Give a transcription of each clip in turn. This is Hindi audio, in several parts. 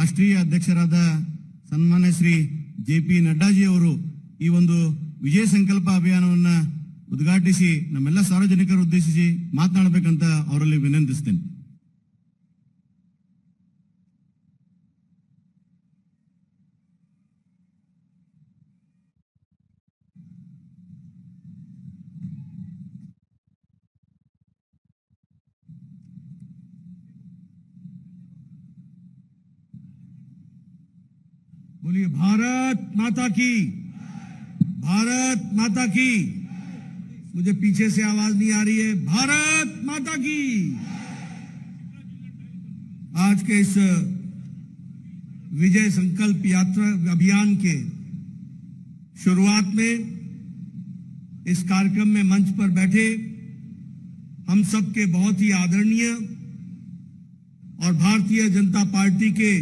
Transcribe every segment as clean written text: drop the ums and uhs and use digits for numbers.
ರಾಷ್ಟ್ರೀಯ ಅಧ್ಯಕ್ಷರಾದ ಸನ್ಮಾನ್ಯ ಶ್ರೀ ಜೆ.ಪಿ. ನಡ್ಡಾಜಿ ಅವರು ಈ ಒಂದು ವಿಜಯ ಸಂಕಲ್ಪ ಅಭಿಯಾನವನ್ನ ಉದ್ಘಾಟಿಸಿ ನಮ್ಮೆಲ್ಲ ಸಾರ್ವಜನಿಕರು ಉದ್ದೇಶಿಸಿ ಮಾತನಾಡಬೇಕಂತ ಅವರಲ್ಲಿ ವಿನಂತಿಸ್ತೇನೆ. बोलिए भारत माता की, भारत माता की। मुझे पीछे से आवाज नहीं आ रही है। भारत माता की। आज के इस विजय संकल्प यात्रा अभियान के शुरुआत में इस कार्यक्रम में मंच पर बैठे हम सबके बहुत ही आदरणीय और भारतीय जनता पार्टी के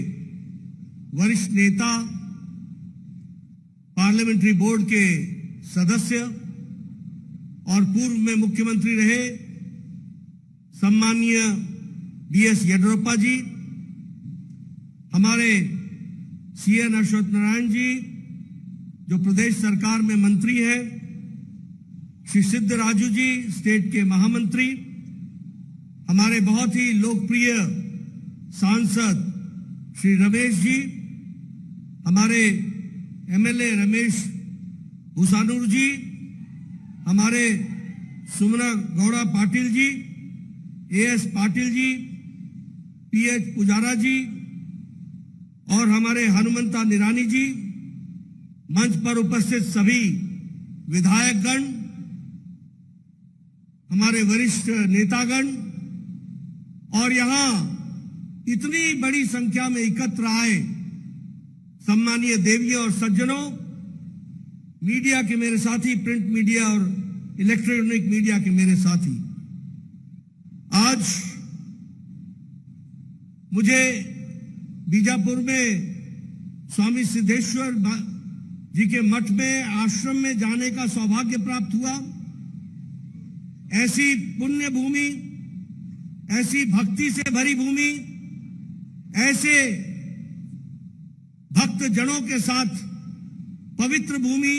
वरिष्ठ नेता, पार्लियामेंट्री बोर्ड के सदस्य और पूर्व में मुख्यमंत्री रहे सम्माननीय बी.एस. येडियुरप्पा जी, हमारे सी.एन. अश्वत्थ नारायण जी जो प्रदेश सरकार में मंत्री हैं, श्री सिद्धराजू जी स्टेट के महामंत्री, हमारे बहुत ही लोकप्रिय सांसद श्री रमेश जी, हमारे एमएलए रमेश भूसानूर जी, हमारे सुमना गौड़ा पाटिल जी, ए.एस. पाटिल जी, पी.एच. पुजारा जी और हमारे हनुमंता निरानी जी, मंच पर उपस्थित सभी विधायकगण, हमारे वरिष्ठ नेतागण और यहां इतनी बड़ी संख्या में एकत्र आए सम्मानीय देवियों और सज्जनों, मीडिया के मेरे साथी, प्रिंट मीडिया और इलेक्ट्रॉनिक मीडिया के मेरे साथी, आज मुझे बीजापुर में स्वामी सिद्धेश्वर जी के मठ में आश्रम में जाने का सौभाग्य प्राप्त हुआ। ऐसी पुण्य भूमि, ऐसी भक्ति से भरी भूमि, ऐसे भक्त जनों के साथ पवित्र भूमि,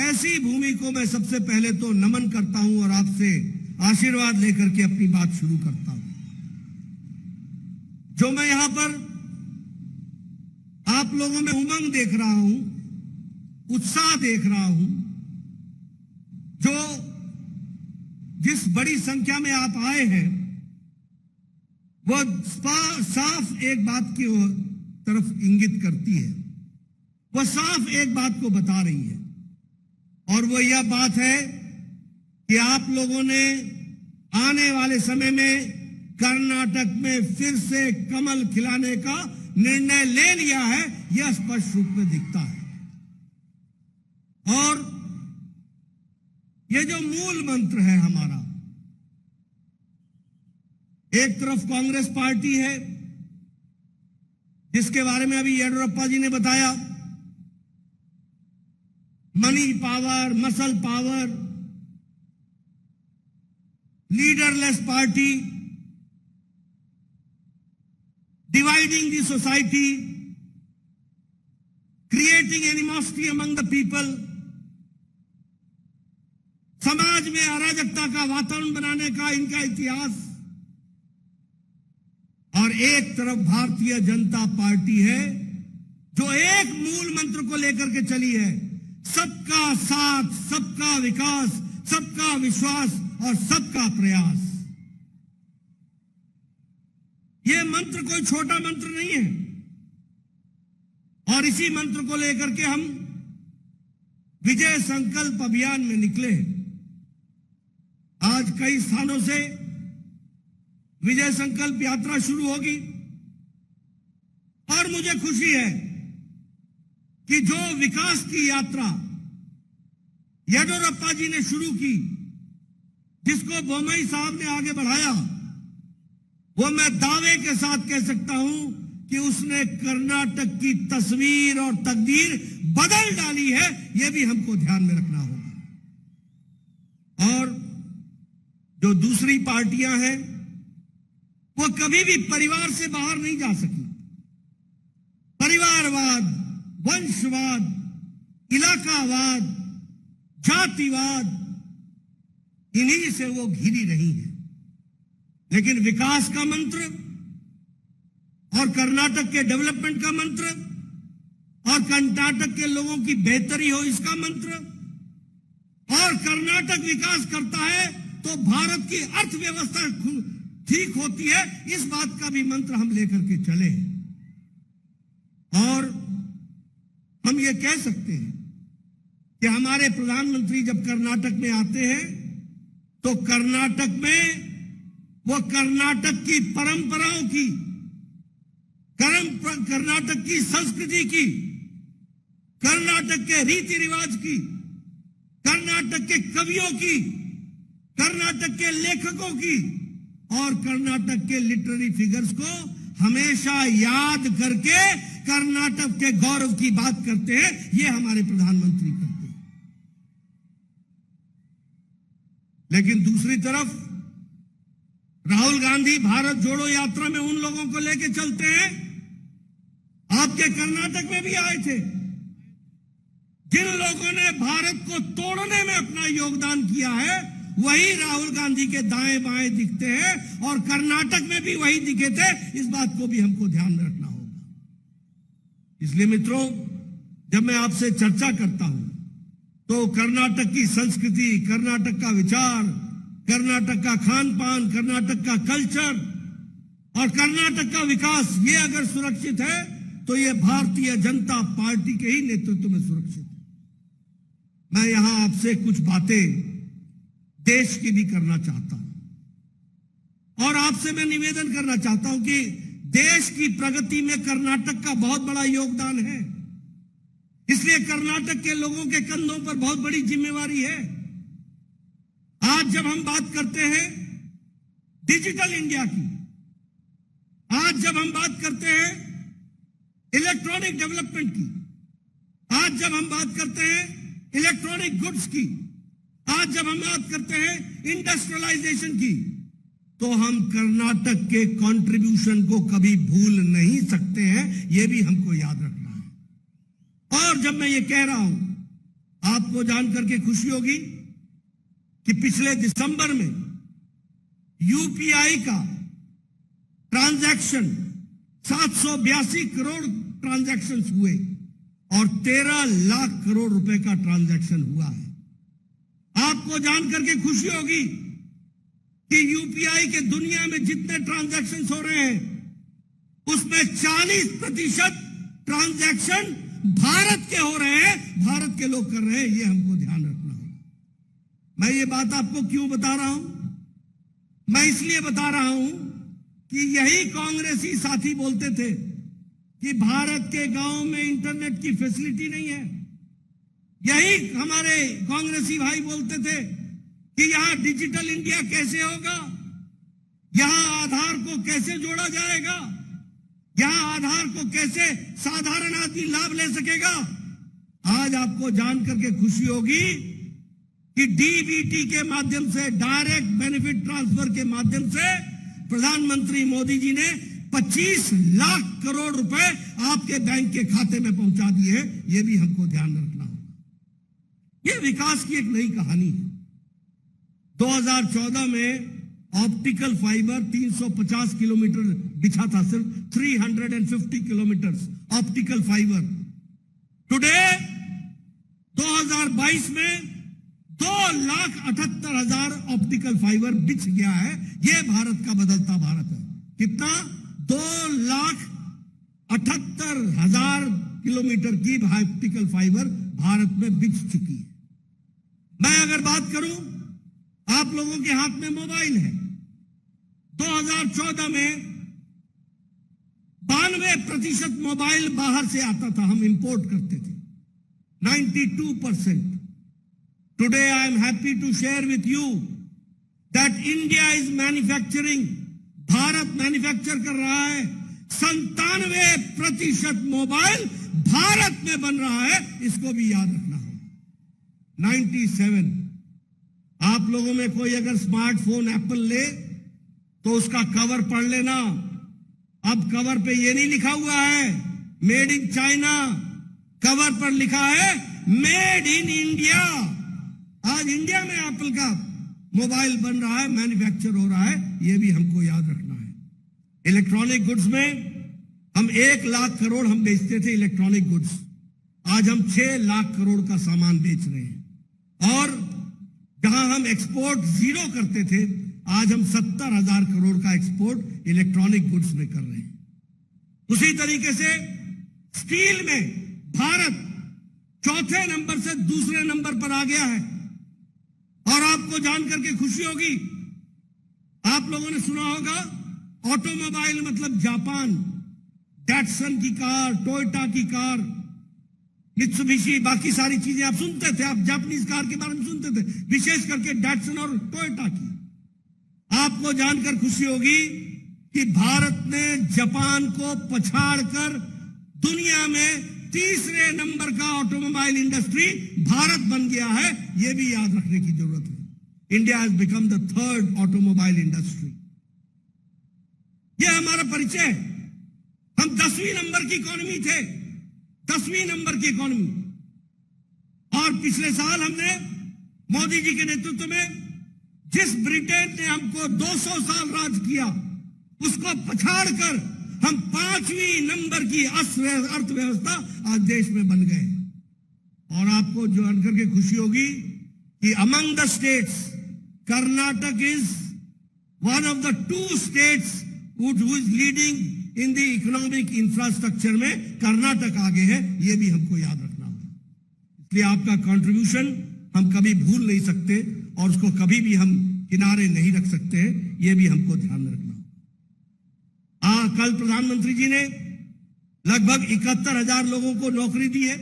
ऐसी भूमि को मैं सबसे पहले तो नमन करता हूं और आपसे आशीर्वाद लेकर के अपनी बात शुरू करता हूं। जो मैं यहां पर आप लोगों में उमंग देख रहा हूं, उत्साह देख रहा हूं, जो जिस बड़ी संख्या में आप आए हैं, वो साफ एक बात की तरफ इंगित करती है, वो साफ एक बात को बता रही है और वो यह बात है कि आप लोगों ने आने वाले समय में कर्नाटक में फिर से कमल खिलाने का निर्णय ले लिया है। यह स्पष्ट रूप में दिखता है और ये जो मूल मंत्र है हमारा, एक तरफ कांग्रेस पार्टी है जिसके बारे में अभी येडियुरप्पा जी ने बताया, money power, muscle power, leaderless party, dividing the society, creating animosity among the people, समाज में अराजकता का वातावरण बनाने का इनका इतिहास। और एक तरफ भारतीय जनता पार्टी है जो एक मूल मंत्र को लेकर के चली है, सबका साथ, सबका विकास, सबका विश्वास और सबका प्रयास। यह मंत्र कोई छोटा मंत्र नहीं है और इसी मंत्र को लेकर के हम विजय संकल्प अभियान में निकले हैं। आज कई स्थानों से विजय संकल्प यात्रा शुरू होगी और मुझे खुशी है कि जो विकास की यात्रा येडियुरप्पा जी ने शुरू की, जिसको बोम्मई साहब ने आगे बढ़ाया, वो मैं दावे के साथ कह सकता हूं कि उसने कर्नाटक की तस्वीर और तकदीर बदल डाली है। यह भी हमको ध्यान में रखना होगा। और जो दूसरी पार्टियां हैं वो कभी भी परिवार से बाहर नहीं जा सकी। परिवारवाद, वंशवाद, इलाकावाद, जातिवाद, इन्हीं से वो घिरी रही है। लेकिन विकास का मंत्र और कर्नाटक के डेवलपमेंट का मंत्र और कर्नाटक के लोगों की बेहतरी हो इसका मंत्र, और कर्नाटक विकास करता है तो भारत की अर्थव्यवस्था ठीक होती है, इस बात का भी मंत्र हम लेकर के चले। और हम ये कह सकते हैं कि हमारे प्रधानमंत्री जब कर्नाटक में आते हैं तो कर्नाटक में वो कर्नाटक की परंपराओं की, कर्नाटक की संस्कृति की, कर्नाटक के रीति रिवाज की, कर्नाटक के कवियों की, कर्नाटक के लेखकों की और कर्नाटक के लिटरेरी फिगर्स को हमेशा याद करके कर्नाटक के गौरव की बात करते हैं। ये हमारे प्रधानमंत्री करते हैं। लेकिन दूसरी तरफ राहुल गांधी भारत जोड़ो यात्रा में उन लोगों को लेके चलते हैं, आपके कर्नाटक में भी आए थे, जिन लोगों ने भारत को तोड़ने में अपना योगदान किया है, वही राहुल गांधी के दाएं बाएं दिखते हैं और कर्नाटक में भी वही दिखे थे। इस बात को भी हमको ध्यान में रखना होगा। इसलिए मित्रों, जब मैं आपसे चर्चा करता हूं तो कर्नाटक की संस्कृति, कर्नाटक का विचार, कर्नाटक का खान पान, कर्नाटक का कल्चर और कर्नाटक का विकास, ये अगर सुरक्षित है तो ये भारतीय जनता पार्टी के ही नेतृत्व में सुरक्षित है। मैं यहां आपसे कुछ बातें देश की भी करना चाहता हूं और आपसे मैं निवेदन करना चाहता हूं कि देश की प्रगति में कर्नाटक का बहुत बड़ा योगदान है। इसलिए कर्नाटक के लोगों के कंधों पर बहुत बड़ी जिम्मेवारी है। आज जब हम बात करते हैं डिजिटल इंडिया की, आज जब हम बात करते हैं इलेक्ट्रॉनिक डेवलपमेंट की, आज जब हम बात करते हैं इलेक्ट्रॉनिक गुड्स की, आज जब हम बात करते हैं इंडस्ट्रियलाइजेशन की, तो हम कर्नाटक के कंट्रीब्यूशन को कभी भूल नहीं सकते हैं। यह भी हमको याद रखना है। और जब मैं ये कह रहा हूं, आपको जानकर के खुशी होगी कि पिछले दिसंबर में यूपीआई का ट्रांजैक्शन 782 करोड़ ट्रांजैक्शंस हुए और 13 लाख करोड़ रुपए का ट्रांजैक्शन हुआ है। आपको जानकर के खुशी होगी कि यूपीआई के दुनिया में जितने ट्रांजैक्शंस हो रहे हैं उसमें 40% ट्रांजैक्शन भारत के हो रहे हैं, भारत के लोग कर रहे हैं। ये हमको ध्यान रखना होगा। मैं ये बात आपको क्यों बता रहा हूं? मैं इसलिए बता रहा हूं कि यही कांग्रेसी साथी बोलते थे कि भारत के गांव में इंटरनेट की फैसिलिटी नहीं है। यही हमारे कांग्रेसी भाई बोलते थे कि यहां डिजिटल इंडिया कैसे होगा, यहां आधार को कैसे जोड़ा जाएगा, यहां आधार को कैसे साधारण आदमी लाभ ले सकेगा। आज आपको जानकर के खुशी होगी कि डीबीटी के माध्यम से, डायरेक्ट बेनिफिट ट्रांसफर के माध्यम से प्रधानमंत्री मोदी जी ने 25 लाख करोड़ रुपए आपके बैंक के खाते में पहुंचा दिए हैं। यह भी हमको ध्यान रखना होगा। यह विकास की एक नई कहानी है। 2014 में ऑप्टिकल फाइबर 350 किलोमीटर बिछा था, सिर्फ 350 किलोमीटर ऑप्टिकल फाइबर। टुडे 2022 में 2,78,000 ऑप्टिकल फाइबर बिछ गया है। यह भारत का बदलता भारत है। कितना? 2,78,000 किलोमीटर की ऑप्टिकल फाइबर भारत में बिछ चुकी है। मैं अगर बात करूं, आप लोगों के हाथ में मोबाइल है। 2014 में 92% मोबाइल बाहर से आता था, हम इंपोर्ट करते थे, 92%। Today I am happy to share with you that India is manufacturing, Bharat manufacture कर रहा है। 97% मोबाइल भारत में बन रहा है। इसको भी याद रखना होगा। 97। आप लोगों में कोई अगर स्मार्टफोन एप्पल ले तो उसका कवर पढ़ लेना। अब कवर पे ये नहीं लिखा हुआ है मेड इन चाइना, कवर पर लिखा है मेड इन इंडिया। आज इंडिया में एप्पल का मोबाइल बन रहा है, मैन्युफैक्चर हो रहा है, यह भी हमको याद रखना है। इलेक्ट्रॉनिक गुड्स में हम 1 लाख करोड़ हम बेचते थे इलेक्ट्रॉनिक गुड्स, आज हम 6 लाख करोड़ का सामान बेच रहे हैं। और जहां हम एक्सपोर्ट 0 करते थे, आज हम 70,000 करोड़ का एक्सपोर्ट इलेक्ट्रॉनिक गुड्स में कर रहे हैं। उसी तरीके से स्टील में भारत 4थे नंबर से 2रे नंबर पर आ गया है। और आपको जानकर के खुशी होगी, आप लोगों ने सुना होगा ऑटोमोबाइल मतलब जापान, डैटसन की कार, टोयोटा की कार, मित्सुबिशी, बाकी सारी चीजें आप सुनते थे, आप जापानीज कार के बारे में सुनते थे, विशेष करके डैटसन और टोयोटा की। आपको जानकर खुशी होगी कि भारत ने जापान को पछाड़कर दुनिया में 3रे नंबर का ऑटोमोबाइल इंडस्ट्री भारत बन गया है। यह भी याद रखने की जरूरत है। India has become the 3rd automobile industry. यह हमारा परिचय है। हम 10वीं नंबर की इकोनॉमी थे, 10वीं नंबर की इकोनॉमी। और पिछले साल हमने मोदी जी के नेतृत्व में जिस ब्रिटेन ने हमको 200 साल राज किया, उसको पछाड़कर हम 5वीं नंबर की अर्थव्यवस्था आज देश में बन गए। और आपको जानकर के खुशी होगी कि among the states Karnataka is one of the 2 states who is leading in the economic infrastructure में कर्नाटक आगे है। यह भी हमको याद रखना होगा। इसलिए आपका कंट्रीब्यूशन हम कभी भूल नहीं सकते और उसको कभी भी हम किनारे नहीं रख सकते हैं। यह भी हमको ध्यान में रखना होगा। कल प्रधानमंत्री जी ने लगभग 71,000 लोगों को नौकरी दी है।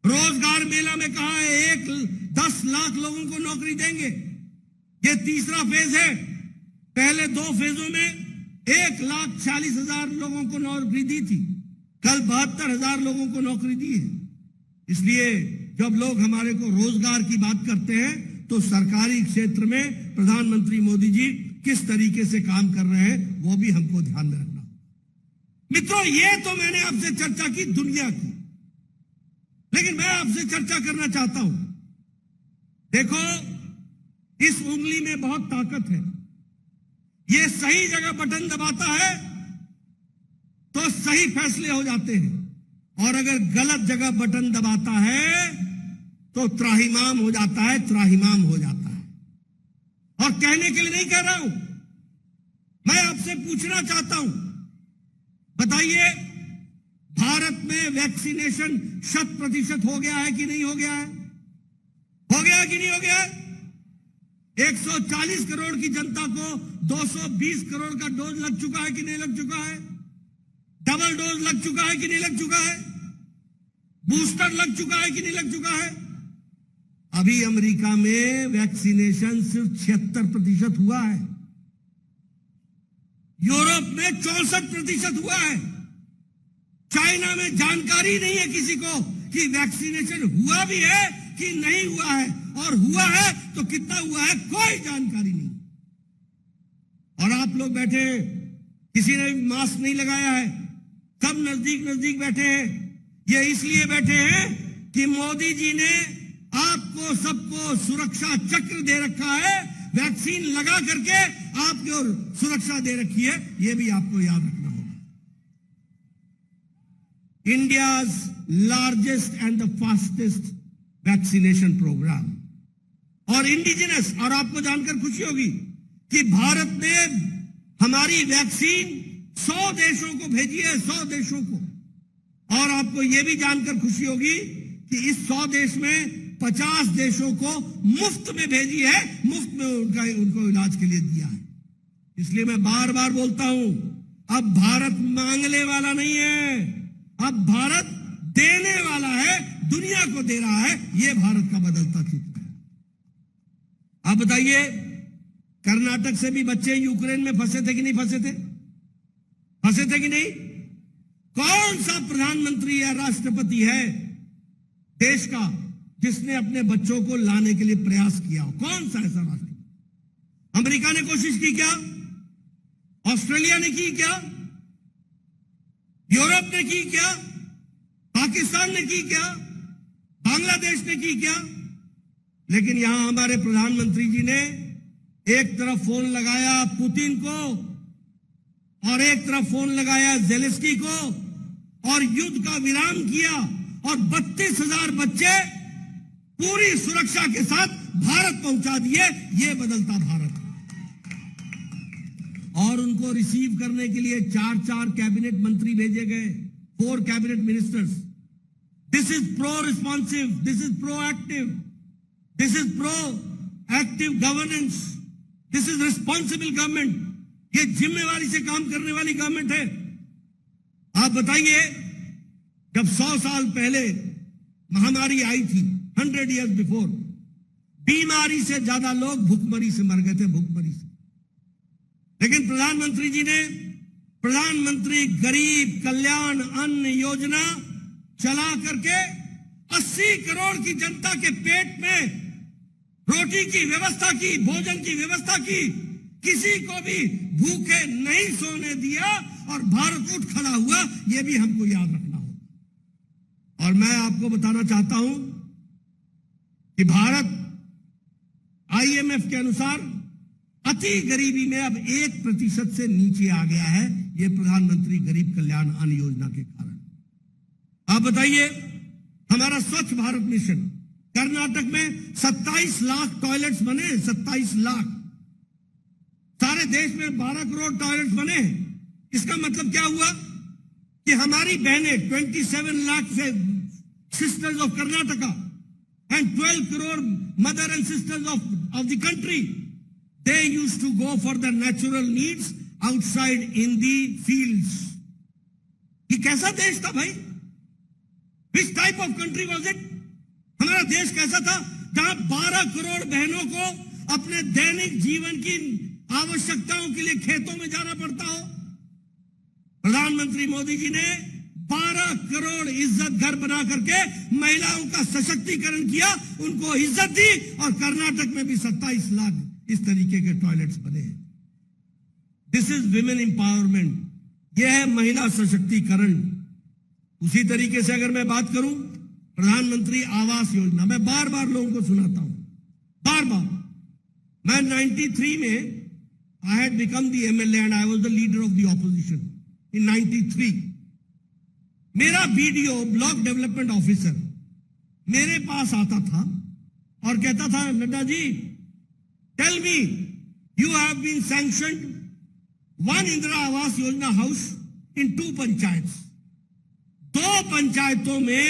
रोजगार मेला में कहा है 10 लाख लोगों को नौकरी देंगे। यह 3रा फेज है। पहले 2 फेजों में 1,40,000 लोगों को नौकरी दी थी, कल 72,000 लोगों को नौकरी दी है। इसलिए जब लोग हमारे को रोजगार की बात करते हैं तो सरकारी क्षेत्र में प्रधानमंत्री मोदी जी किस तरीके से काम कर रहे हैं वो भी हमको ध्यान में रखना। मित्रों, ये तो मैंने आपसे चर्चा की दुनिया की, लेकिन मैं आपसे चर्चा करना चाहता हूं। देखो, इस उंगली में बहुत ताकत है। ये सही जगह बटन दबाता है तो सही फैसले हो जाते हैं, और अगर गलत जगह बटन दबाता है तो त्राहिमाम हो जाता है, त्राहिमाम हो जाता है। और कहने के लिए नहीं कह रहा हूं, मैं आपसे पूछना चाहता हूं, बताइए भारत में वैक्सीनेशन 100% हो गया है कि नहीं हो गया है? हो गया कि नहीं हो गया है? 140 करोड़ की जनता को 220 करोड़ का डोज लग चुका है कि नहीं लग चुका है? डबल डोज लग चुका है कि नहीं लग चुका है? बूस्टर लग चुका है कि नहीं लग चुका है? अभी अमेरिका में वैक्सीनेशन सिर्फ 76% हुआ है, यूरोप में 64% हुआ है, चाइना में जानकारी नहीं है किसी को कि वैक्सीनेशन हुआ भी है कि नहीं हुआ है, और हुआ है तो कितना हुआ है कोई जानकारी नहीं। और आप लोग बैठे, किसी ने भी मास्क नहीं लगाया है, सब नजदीक नजदीक बैठे हैं। ये इसलिए बैठे हैं कि मोदी जी ने आपको सबको सुरक्षा चक्र दे रखा है, वैक्सीन लगा करके आपको सुरक्षा दे रखी है। यह भी आपको याद रखना होगा। India's largest and the fastest vaccination programme, और इंडिजिनस। और आपको जानकर खुशी होगी कि भारत ने हमारी वैक्सीन 100 देशों को भेजी है, 100 देशों को। और आपको यह भी जानकर खुशी होगी कि इस 100 देश में 50 देशों को मुफ्त में भेजी है, मुफ्त में उनको इलाज के लिए दिया है। इसलिए मैं बार बार बोलता हूं, अब भारत मांगने वाला नहीं है, अब भारत देने वाला है, दुनिया को दे रहा है। यह भारत का बदलता चित्र है। आप बताइए, कर्नाटक से भी बच्चे यूक्रेन में फंसे थे कि नहीं फंसे थे? फंसे थे कि नहीं? कौन सा प्रधानमंत्री या राष्ट्रपति है देश का जिसने अपने बच्चों को लाने के लिए प्रयास किया हो? कौन सा ऐसा राष्ट्रपति? अमेरिका ने कोशिश की क्या? ऑस्ट्रेलिया ने की क्या? यूरोप ने की क्या, पाकिस्तान ने की क्या, बांग्लादेश ने की क्या। लेकिन यहां हमारे प्रधानमंत्री जी ने एक तरफ फोन लगाया पुतिन को और एक तरफ फोन लगाया जेलेंस्की को और युद्ध का विराम किया और 32,000 बच्चे पूरी सुरक्षा के साथ भारत पहुंचा दिए। ये बदलता भारत। और उनको रिसीव करने के लिए 4 कैबिनेट मंत्री भेजे गए, 4 cabinet ministers. This is pro responsive, this is proactive, this is proactive governance, this is responsible government. ये जिम्मेवारी से काम करने वाली गवर्नमेंट है। आप बताइए, जब 100 साल पहले महामारी आई थी, 100 years बिफोर, बीमारी से ज्यादा लोग भूखमरी से मर गए थे, भूखमरी से। लेकिन प्रधानमंत्री जी ने प्रधानमंत्री गरीब कल्याण अन्न योजना चला करके 80 करोड़ की जनता के पेट में रोटी की व्यवस्था की, भोजन की व्यवस्था की, किसी को भी भूखे नहीं सोने दिया और भारत उठ खड़ा हुआ। यह भी हमको याद रखना होगा। और मैं आपको बताना चाहता हूं कि भारत IMF के अनुसार अति गरीबी में अब 1% से नीचे आ गया है, यह प्रधानमंत्री गरीब कल्याण अन्न योजना के कारण। आप बताइए, हमारा स्वच्छ भारत मिशन, कर्नाटक में 27 लाख टॉयलेट्स बने, 27 लाख। सारे देश में 12 करोड़ टॉयलेट्स बने। इसका मतलब क्या हुआ कि हमारी बहनें 27 लाख से sisters of Karnataka and 12 crore mother and sisters of the country, they used to go for the natural needs outside in the fields. ये कैसा देश था भाई? Which type of country was it? हमारा देश कैसा था जहां 12 करोड़ बहनों को अपने दैनिक जीवन की आवश्यकताओं के लिए खेतों में जाना पड़ता हो। प्रधानमंत्री मोदी जी ने 12 करोड़ इज्जत घर बना करके महिलाओं का सशक्तिकरण किया, उनको इज्जत दी और कर्नाटक में भी 27 लाख इस तरीके के टॉयलेट्स बने हैं। दिस इज विमेन एम्पावरमेंट, यह है महिला सशक्तिकरण। उसी तरीके से अगर मैं बात करूं प्रधानमंत्री आवास योजना, मैं बार बार लोगों को सुनाता हूं, बार बार। मैं 93 में I had become the MLA and I was the leader of the opposition in 93. मेरा BDO ब्लॉक डेवलपमेंट ऑफिसर मेरे पास आता था और कहता था, Nadda ji, tell me, you have been sanctioned 1 Indira Awas Yojana house in 2 panchayat. 2 पंचायतों में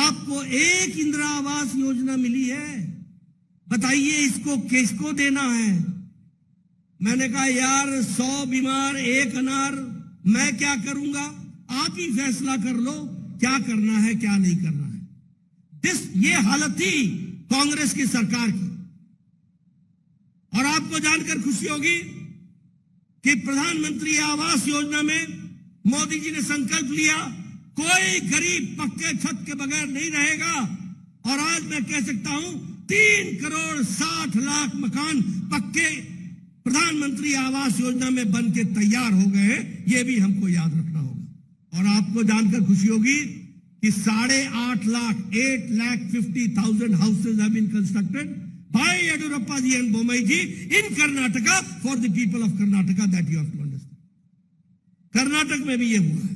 आपको 1 इंदिरा आवास योजना मिली है। बताइए इसको किसको देना है? मैंने कहा, यार 100 बीमार 1 अनार, मैं क्या करूंगा? आप ही फैसला कर लो क्या करना है क्या नहीं करना है। ये हालत थी कांग्रेस की सरकार की। और आपको जानकर खुशी होगी कि प्रधानमंत्री आवास योजना में मोदी जी ने संकल्प लिया, कोई गरीब पक्के छत के बगैर नहीं रहेगा। और आज मैं कह सकता हूं 3 करोड़ 60 लाख मकान पक्के प्रधानमंत्री आवास योजना में बन के तैयार हो गए हैं। यह भी हमको याद रखना होगा। और आपको जानकर खुशी होगी कि 8.5 lakh 8,50,000 houses have been constructed by Yediyurappa ji and Bommai ji in Karnataka for the people of Karnataka, that you have to understand. Karnataka में भी यह हुआ है।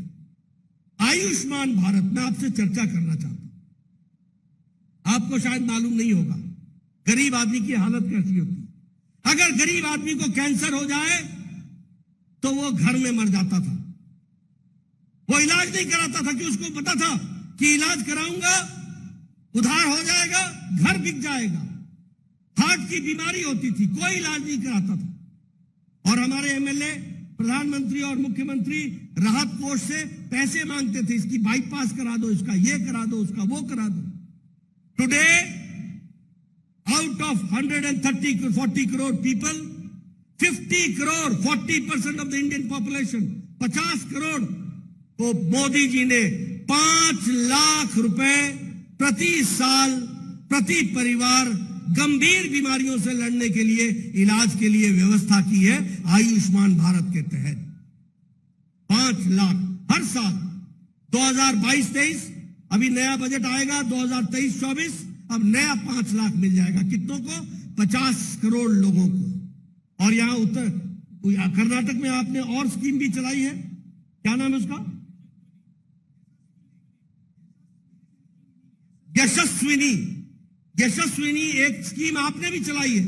आयुष्मान भारत, मैं आपसे चर्चा करना चाहता हूं। आपको शायद मालूम नहीं होगा गरीब आदमी की हालत कैसी होती है। अगर गरीब आदमी को कैंसर हो जाए तो वो घर में मर जाता था। वो इलाज नहीं कराता था कि उसको पता था कि इलाज कराऊंगा उधार हो जाएगा, घर बिक जाएगा। हार्ट की बीमारी होती थी, कोई इलाज नहीं कराता था। और हमारे MLA प्रधानमंत्री और मुख्यमंत्री राहत कोष से पैसे मांगते थे, इसकी बाईपास करा दो, इसका ये करा दो, उसका वो करा दो। Today out of 140 crore people, 50 crore, 40% of the Indian population, 50 crore को मोदी जी ने 5 लाख रुपए प्रति साल प्रति परिवार गंभीर बीमारियों से लड़ने के लिए इलाज के लिए व्यवस्था की है आयुष्मान भारत के तहत। 5 लाख। हर साल 2022-23 अभी नया बजट आएगा 2023-24, अब नया 5 लाख मिल जाएगा। कितनों को? 50 करोड़ लोगों को। और यहां कर्नाटक में आपने और स्कीम भी चलाई है, क्या नाम है उसका? यशस्विनी। यशस्विनी एक स्कीम आपने भी चलाई है।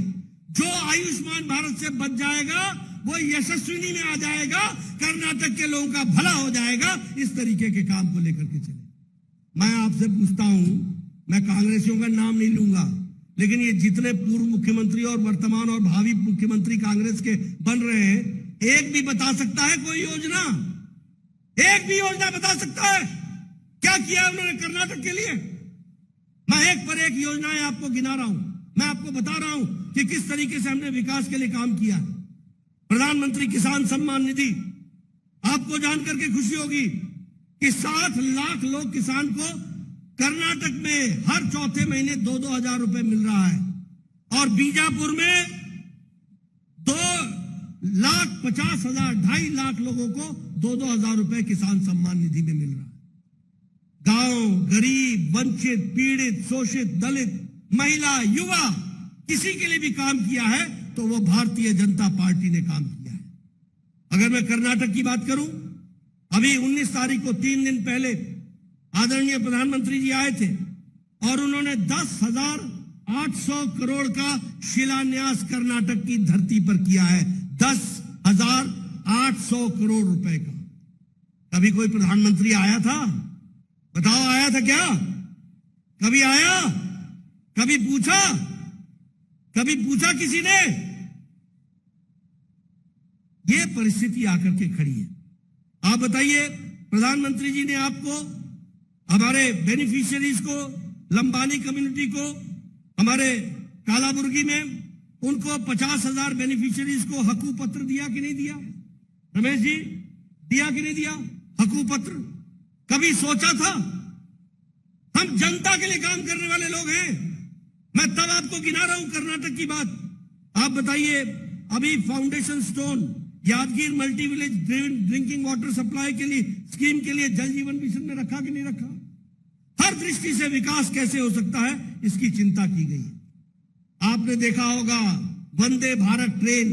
जो आयुष्मान भारत से बच जाएगा वो यशस्विनी में आ जाएगा, कर्नाटक के लोगों का भला हो जाएगा। इस तरीके के काम को लेकर के चले। मैं आपसे पूछता हूं, मैं कांग्रेसियों का नाम नहीं लूंगा, लेकिन ये जितने पूर्व मुख्यमंत्री और वर्तमान और भावी मुख्यमंत्री कांग्रेस के बन रहे हैं, एक भी बता सकता है कोई योजना? एक भी योजना बता सकता है? क्या किया उन्होंने कर्नाटक के लिए? मैं एक पर एक योजनाएं आपको गिना रहा हूं। मैं आपको बता रहा हूं कि किस तरीके से हमने विकास के लिए काम किया। प्रधानमंत्री किसान सम्मान निधि, आपको जानकर के खुशी होगी कि 60 लाख लोग किसान को कर्नाटक में हर चौथे महीने 2-2 हजार रुपए मिल रहा है। और बीजापुर में 2,50,000, 2.5 लाख लोगों को 2-2 हजार रुपए किसान सम्मान निधि में मिल रहा है। गांव, गरीब, वंचित, पीड़ित, शोषित, दलित, महिला, युवा, किसी के लिए भी काम किया है तो वो भारतीय जनता पार्टी ने काम किया है। अगर मैं कर्नाटक की बात करूं, अभी 19 तारीख को 3 दिन पहले आदरणीय प्रधानमंत्री जी आए थे और उन्होंने 10,800 करोड़ का शिलान्यास कर्नाटक की धरती पर किया है। 10,800 करोड़ रुपए का। कभी कोई प्रधानमंत्री आया था? बताओ, आया था क्या? कभी आया? कभी पूछा? कभी पूछा किसी ने? यह परिस्थिति आकर के खड़ी है। आप बताइए, प्रधानमंत्री जी ने आपको, हमारे बेनिफिशियरीज को, लंबानी कम्युनिटी को, हमारे कालाबुर्गी में उनको 50,000 बेनिफिशियरीज को हकू पत्र दिया कि नहीं दिया? रमेश जी, दिया कि नहीं दिया हकू पत्र? कभी सोचा था? हम जनता के लिए काम करने वाले लोग हैं। मैं तब आपको गिना रहा हूं कर्नाटक की बात। आप बताइए, अभी foundation stone Yadgir multi village drinking water supply के लिए स्कीम के लिए जल जीवन मिशन में रखा कि नहीं रखा? हर दृष्टि से विकास कैसे हो सकता है, इसकी चिंता की गई। आपने देखा होगा वंदे भारत ट्रेन,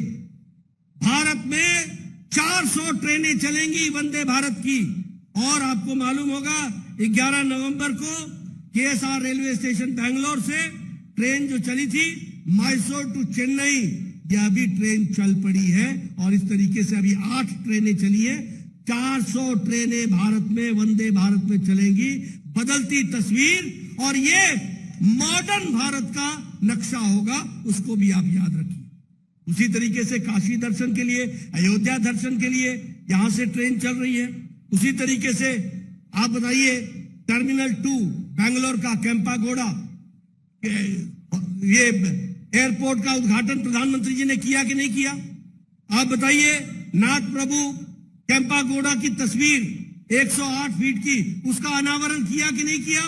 भारत में 400 ट्रेनें चलेंगी वंदे भारत की। और आपको मालूम होगा 11 नवंबर को केएसआर रेलवे स्टेशन बैंगलोर से ट्रेन जो चली थी मैसूर टू चेन्नई, यह अभी ट्रेन चल पड़ी है। और इस तरीके से अभी 8 ट्रेनें चली है। 400 ट्रेनें भारत में वंदे भारत में चलेंगी। बदलती तस्वीर, और ये मॉडर्न भारत का नक्शा होगा, उसको भी आप याद रखिए। उसी तरीके से काशी दर्शन के लिए, अयोध्या दर्शन के लिए यहां से ट्रेन चल रही है। उसी तरीके से आप बताइए, टर्मिनल 2 बैंगलोर का केम्पागोड़ा, ये एयरपोर्ट का उद्घाटन प्रधानमंत्री जी ने किया कि नहीं किया? आप बताइए, नाथ प्रभु केम्पागोड़ा की तस्वीर 108 फीट की, उसका अनावरण किया कि नहीं किया?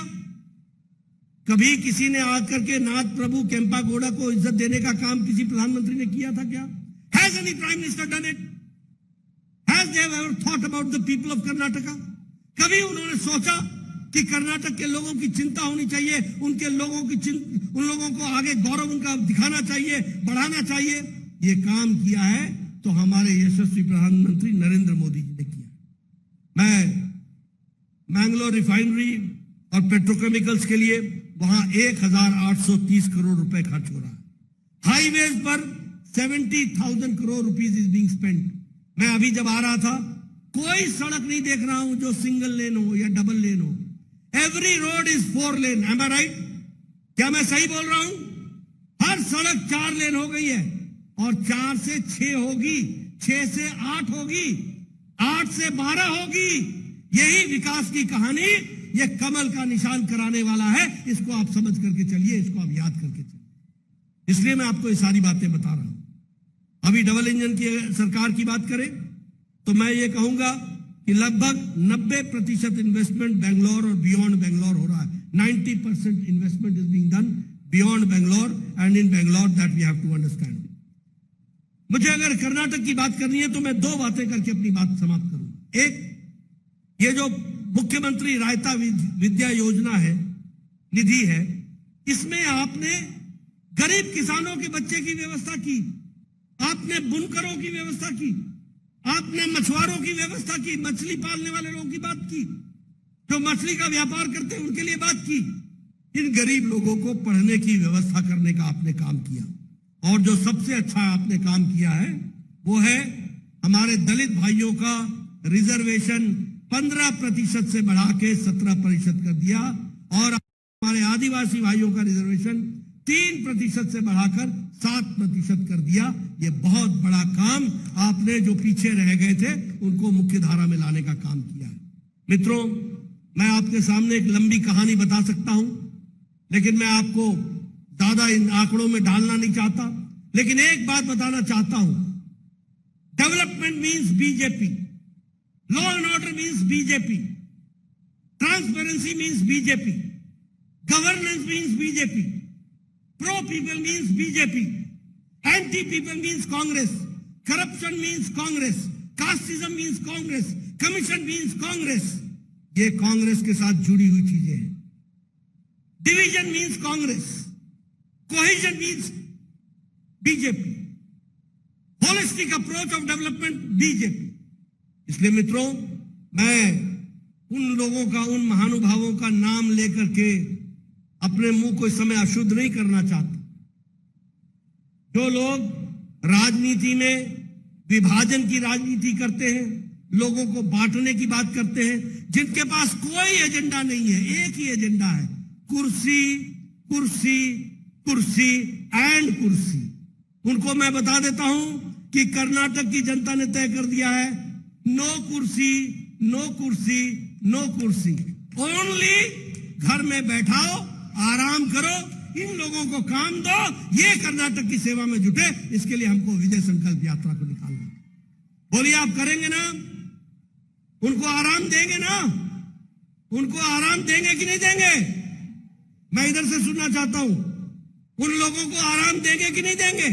कभी किसी ने आकर के नाथ प्रभु केम्पागोड़ा को इज्जत देने का काम किसी प्रधानमंत्री ने किया था क्या? Has any prime minister done it? Has they ever thought about the people of Karnataka? कभी उन्होंने सोचा कि कर्नाटक के लोगों की चिंता होनी चाहिए, उनके लोगों की उन लोगों को आगे गौरव उनका दिखाना चाहिए, बढ़ाना चाहिए? ये काम किया है तो हमारे यशस्वी प्रधानमंत्री नरेंद्र मोदी जी ने किया। मैं मैंगलोर रिफाइनरी और पेट्रोकेमिकल्स के लिए वहां 1,830 करोड़ रुपए खर्च हो रहा है। हाईवेज पर 70,000 crore rupees is being spent. मैं अभी जब आ रहा था, कोई सड़क नहीं देख रहा हूं जो सिंगल लेन हो या डबल लेन हो। Every road is 4 lane. Am I right? क्या मैं सही बोल रहा हूं? हर सड़क 4 लेन हो गई है, और 4 से 6 होगी, 6 से 8 होगी, 8 से 12 होगी। यही विकास की कहानी, ये कमल का निशान कराने वाला है। इसको आप समझ करके चलिए, इसको आप याद करके चलिए। इसलिए मैं आपको ये सारी बातें बता रहा हूं। अभी डबल इंजन की सरकार की बात करें तो मैं ये कहूंगा कि लगभग 90% इन्वेस्टमेंट बेंगलोर और बियॉन्ड बेंगलोर हो रहा है। 90% investment is being done beyond Bangalore and in Bangalore, that we have to understand. मुझे अगर कर्नाटक की बात करनी है तो मैं 2 बातें करके अपनी बात समाप्त करूंगा। एक, ये जो मुख्यमंत्री रायता विद्या योजना है, निधि है, इसमें आपने गरीब किसानों के बच्चे की व्यवस्था की, आपने बुनकरों की व्यवस्था की, आपने मछुआरों की व्यवस्था की, मछली पालने वाले लोगों की बात की, जो मछली का व्यापार करते हैं उनके लिए बात की। इन गरीब लोगों को पढ़ने की व्यवस्था करने का आपने काम किया। और जो सबसे अच्छा आपने काम किया है वो है हमारे दलित भाइयों का रिजर्वेशन 15% से बढ़ा के 17% कर दिया, और हमारे आदिवासी भाइयों का रिजर्वेशन 3% से बढ़ाकर 7% कर दिया। ये बहुत बड़ा काम आपने, जो पीछे रह गए थे उनको मुख्य धारा में लाने का काम किया है। मित्रों, मैं आपके सामने एक लंबी कहानी बता सकता हूं, लेकिन मैं आपको ज्यादा इन आंकड़ों में डालना नहीं चाहता। लेकिन एक बात बताना चाहता हूं, development means BJP, law and order means BJP, transparency means BJP, governance means BJP, pro people means BJP, anti people means Congress, corruption means Congress, casteism means Congress, commission means Congress. ये कांग्रेस के साथ जुड़ी हुई चीजें हैं। Division means Congress, cohesion means BJP, holistic approach of development BJP. इसलिए मित्रों, मैं उन लोगों का, उन महानुभावों का नाम लेकर के अपने मुंह को इस समय अशुद्ध नहीं करना चाहता। जो लोग राजनीति में विभाजन की राजनीति करते हैं, लोगों को बांटने की बात करते हैं, जिनके पास कोई एजेंडा नहीं है, एक ही एजेंडा है, कुर्सी कुर्सी कुर्सी एंड कुर्सी। उनको मैं बता देता हूं कि कर्नाटक की जनता ने तय कर दिया है, नो कुर्सी नो कुर्सी नो कुर्सी, ओनली घर में बैठाओ, आराम करो, इन लोगों को काम दो, ये कर्नाटक की सेवा में जुटे। इसके लिए हमको विजय संकल्प यात्रा को निकालना। बोलिए, आप करेंगे ना? उनको आराम देंगे ना? उनको आराम देंगे कि नहीं देंगे? मैं इधर से सुनना चाहता हूं, उन लोगों को आराम देंगे कि नहीं देंगे?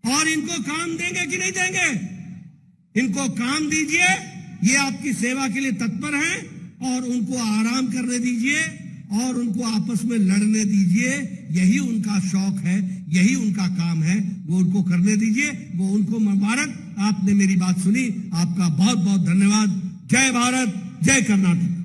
और इनको काम देंगे कि नहीं देंगे? इनको काम दीजिए, ये आपकी सेवा के लिए तत्पर हैं, और उनको आराम करने दीजिए और उनको आपस में लड़ने दीजिए। यही उनका शौक है, यही उनका काम है, वो उनको करने दीजिए। वो उनको मुबारक। आपने मेरी बात सुनी, आपका बहुत बहुत धन्यवाद। जय भारत, जय कर्नाटक।